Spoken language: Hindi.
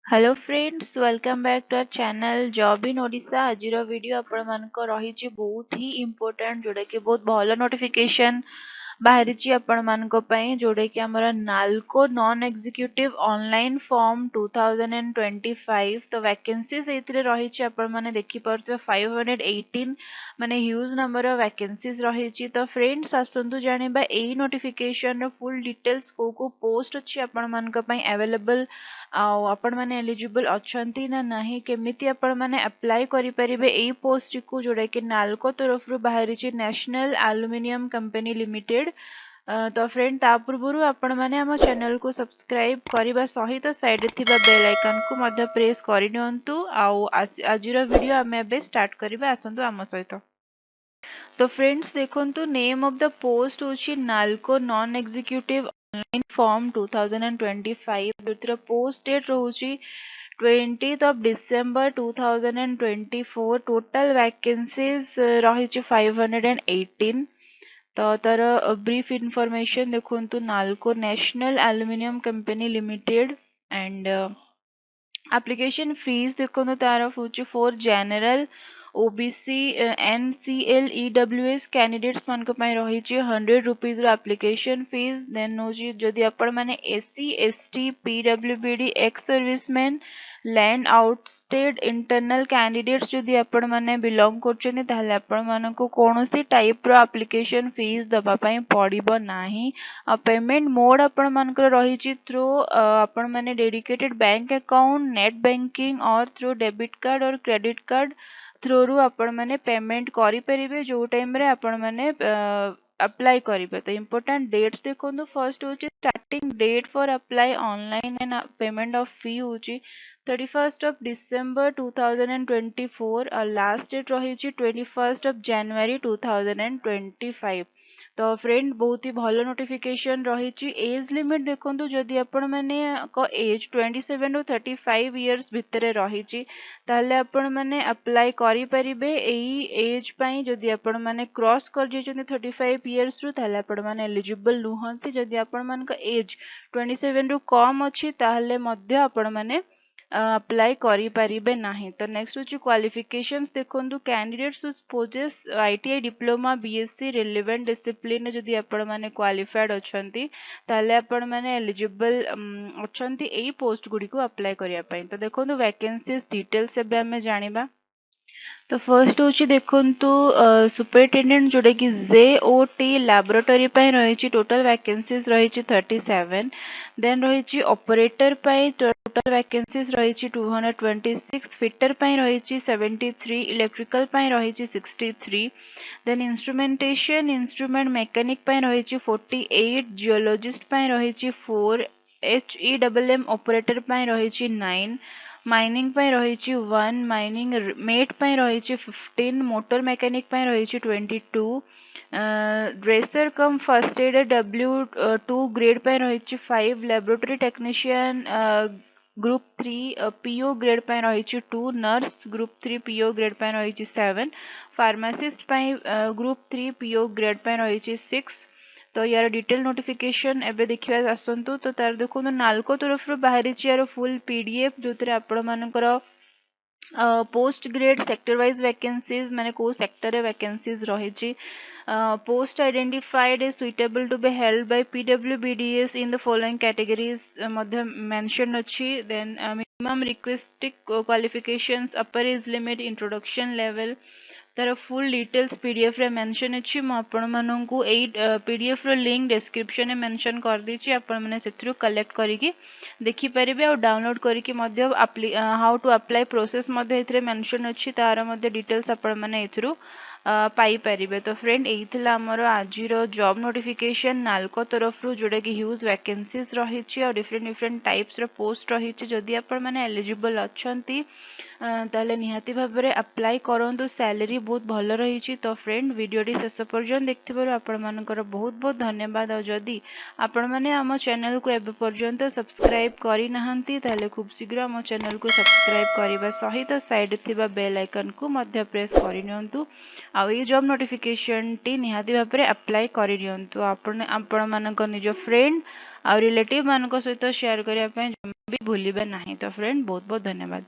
Hello friends, welcome back to our channel job in Odisha. आज वीडियो आपण मानक रही बहुत ही इम्पोर्टेंट, जोड़ा कि बहुत भल नोटिफिकेशन बाहरी आपण मानक जोड़ा कि आमर NALCO non executive online form 2025। तो वैकेंसीज रही आपण माने देखि पारथि 518 माने ह्यूज नंबर ऑफ वैकेंसीज रही। तो फ्रेंड्स आसंतु जानिबा एई नोटिफिकेशन रो फुल डिटेल्स को पोस्ट अछि आपण मानक अवेलेबल आपण माने एलिजिबल अछंती ना नाही, केमिति आपण माने अप्लाई करि परिबे एई पोस्ट को जोड़ा कि नालको तरफ रु बाहरी छि नेशनल एल्युमिनियम कंपनी लिमिटेड। तो फ्रेंड ता पूर्व आपण माने हम चैनल को सब्सक्राइब करबा सहित साइड थिबा बेल आइकन को मध्य प्रेस करि नियंतु। आजिर वीडियो आमे बे स्टार्ट करबा आसंतु हम सहित। तो फ्रेंड्स देखंतु नेम ऑफ द पोस्ट होची NALCO non executive online form 2025। दूसरा पोस्ट डेट रोची 20th of December 2024। Total vacancies रही 518। तो तार ब्रीफ इंफॉर्मेशन देखंतु NALCO national aluminium company limited and application fees देखो तार हूँ for general OBC NCL EWS candidates मान रही 100 रुपीज एप्लिकेशन फीस। देन हूँ जदि आपण मैंने SC ST PWBD ex serviceman land ousted internal candidates जदि आपण मैंने बिलोंग करछन ताहले आपण मानको कोनोसी टाइप रो एप्लिकेशन फीस दबा पई पड़िबो नाही। पेमेंट मोड आपण मानकर रही थ्रू आपण माने dedicated bank account net banking और थ्रू डेबिट कार्ड और क्रेडिट कार्ड थ्रू रु आपण माने पेमेंट करि परिबे जो टाइम रे आपण माने अप्लाई करिवे। तो इम्पोर्टेंट डेट्स देखो फर्स्ट हूँ starting date for apply online and payment of fee हूँ 31st of December 2024 और लास्ट डेट रही 21st of January 2025। तो फ्रेंड बहुत ही भल नोटिफिकेशन रही। एज लिमिट देखो जदि आपण माने एज 27 ରୁ 35 इयर्स भितर रही ताहले आपण माने अप्लाई करि परिबे। एई एज पई जदि आपण माने क्रॉस कर जेचोंती 35 इयर्स रु ताहले आपण माने एलिजिबल नुहंती। जदि आपण मानक एज 27 ରୁ कम अछि ताहले मध्य आपण माने अप्लाई करि परिबे नाही। तो नेक्स्ट होची क्वालिफिकेशंस देखंतु candidates possess ITI diploma BSc relevant discipline जदि आपण माने क्वालिफाइड अछंती ताले आपण माने एलिजिबल अछंती एई पोस्ट गुडी को अप्लाई करिया पई। तो देखंतु वैकेंसीज डिटेल्स एबे हमें जानिबा। तो फर्स्ट हूँ देखु सुपरिटेडेंट जोड़ा कि जेओटी लैबोरेटरी रही टोटल वैकेंसीज रही 37। देन रही ऑपरेटर टोटल वैकेंसीज रही 226। फिटर रही 73। इलेक्ट्रिकल रही 63। देन इंस्ट्रूमेंटेशन इंस्ट्रूमेंट मैकेनिक रही 48। जियोलॉजिस्ट रही 4। HEMM ऑपरेटर रही 9। माइनिंग रही 1। माइनिंग मेट रही 15। मोटर मैकेनिक रही 22। Dresser come first aid W2 grade रही 5। Laboratory technician group 3 PO grade रही 2। नर्स ग्रुप 3 पीओ ग्रेड रही 7। फार्मासिस्ट ग्रुप 3 पीओ ग्रेड रही 6। तो यार डिटेल नोटिफिकेशन एबे देखिया आसंतु। तो तार देखो नालको तरफ बाहरी यार फुल पीडीएफ जो आपण मानकर post grade sector wise vacancies माने को सेक्टर रे वैकेंसीज रही। Post identified is suitable to be held by पीडब्ल्यूबीडीएस इन द फॉलोइंग कैटेगरीज मध्य मेंशन अछि। Then minimum requested qualifications upper age limit introduction level तार फुल डिटेल्स पीडीएफ रे मेंशन अछि। म आपण माननकु एई पीडीएफ रो लिंक डिस्क्रिप्शन में मेंशन कर देछि। आपण माने सेथरु कलेक्ट करिकि देखि परिबे और डाउनलोड करिकि मध्य हाउ टू अप्लाई प्रोसेस मध्य एथरे मेंशन अछि। तार मध्य डिटेल्स आपण माने एथरु पाई परिबे। तो फ्रेंड एई थिला हमर आजिर जॉब नोटिफिकेशन नालको तरफ रु जोडा कि ह्यूज वैकेंसीज रही और डिफरेंट डिफरेंट टाइप्स रो पोस्ट रही। जदि आपण माने एलिजिबल अछंती ताले निहाती भाबरे अप्लाई करंतु। सैलरी बहुत भल रही। तो फ्रेंड वीडियोटी शेष पर्यंत देखथिबारु आपण मानकर बहुत बहुत धन्यवाद। और जदि आपण माने आम चैनल को एबे पर्यंत सब्सक्राइब करि नाहंती ताले खूब शीघ्र आम चैनल को सब्सक्राइब करिबा सहित साइड थिबा बेल आइकन को मध्य प्रेस करि नियंतु। आ ए जॉब नोटिफिकेशन टी निहाती भाबरे अप्लाई करि नियंतु। आपण मानकर निज फ्रेंड आ रिलेटिव मान सहित शेयर करने भी भूलिबा नहीं। तो फ्रेंड बहुत बहुत धन्यवाद।